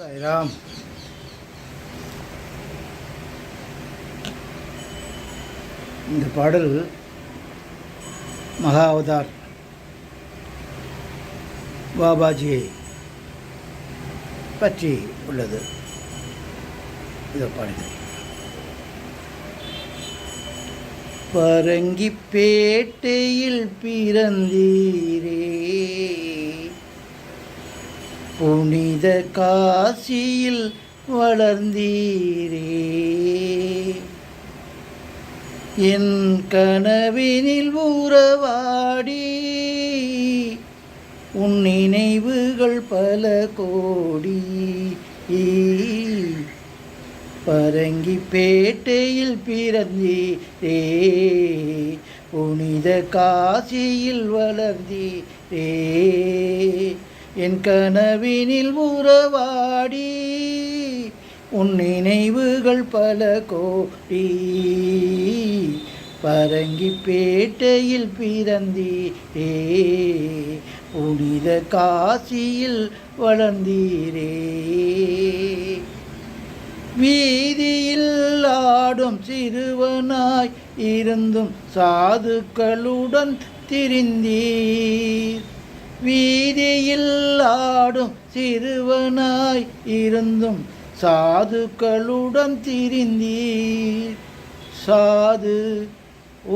சாய்ராம். இந்த பாடல் மகா அவதார் பாபாஜியை பற்றி உள்ளது. இதை பாடுகிறேன். பரங்கிப்பேட்டையில் பிறந்தீரே, புனித காசியில் வளர்ந்தீரே, என் கனவினில் உறவாடி உன் நினைவுகள் பல கோடி. பரங்கிப்பேட்டையில் பிறந்தீரே, புனித காசியில் வளர்ந்தீரே, என் கனவினில் உறவாடி உன் நினைவுகள் பல கோடி. பரங்கிப்பேட்டையில் பிறந்தீரே, புனித காசியில் வளர்ந்தீரே, வீதியில் ஆடும் சிறுவனாய் இருந்தும் சாதுக்களுடன் திரிந்தீர். வீதியில் ஆடும் சிறுவனாய் இருந்தும் சாதுக்களுடன் திரிந்தீர். சாது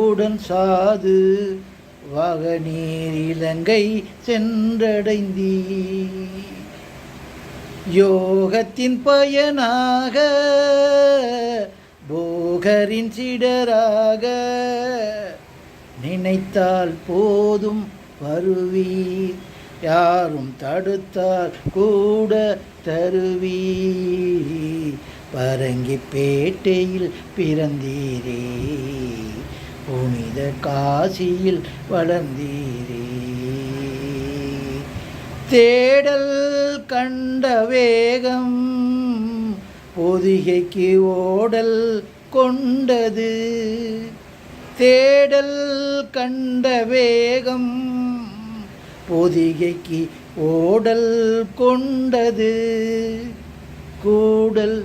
உடன் சாது வகநீர் இலங்கை சென்றடைந்தீர். யோகத்தின் பயனாக போகரின் சிடராக நினைத்தால் போதும் வருவீர். யாரும் தடுத்தால் கூட தருவீர். பரங்கிப்பேட்டையில் பிறந்தீரே, புனித காசியில் வளர்ந்தீரே, தேடல் கண்ட வேகம் பொதிகைக்கு ஓடல் கொண்டது. தேடல் கண்ட வேகம் பொதிகைக்கு ஓடல் கொண்டது. கூடல்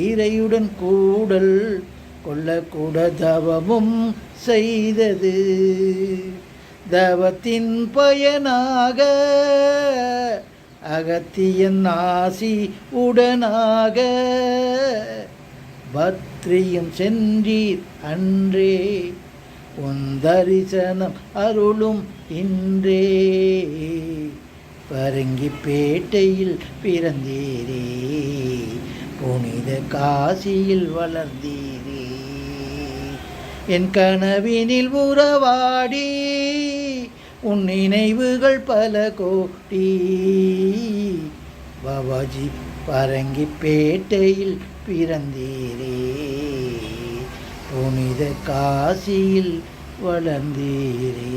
இறையுடன் கூடல் கொள்ளக்கூட தவமும் செய்தது. தவத்தின் பயனாக அகத்தியன் ஆசி உடனாக பத்ரியும் சென்றீர் அன்றே, உன் தரிசனம் அருளும் இன்றே. பரங்கிப்பேட்டையில் பிறந்தீரே, புனித காசியில் வளர்ந்தீரே, என் கனவினில் உறவாடி உன் நினைவுகள் பல கோடி. பாபாஜி பரங்கிப்பேட்டையில் பிறந்தீரே, புனித காசியில் வளர்ந்தீரே.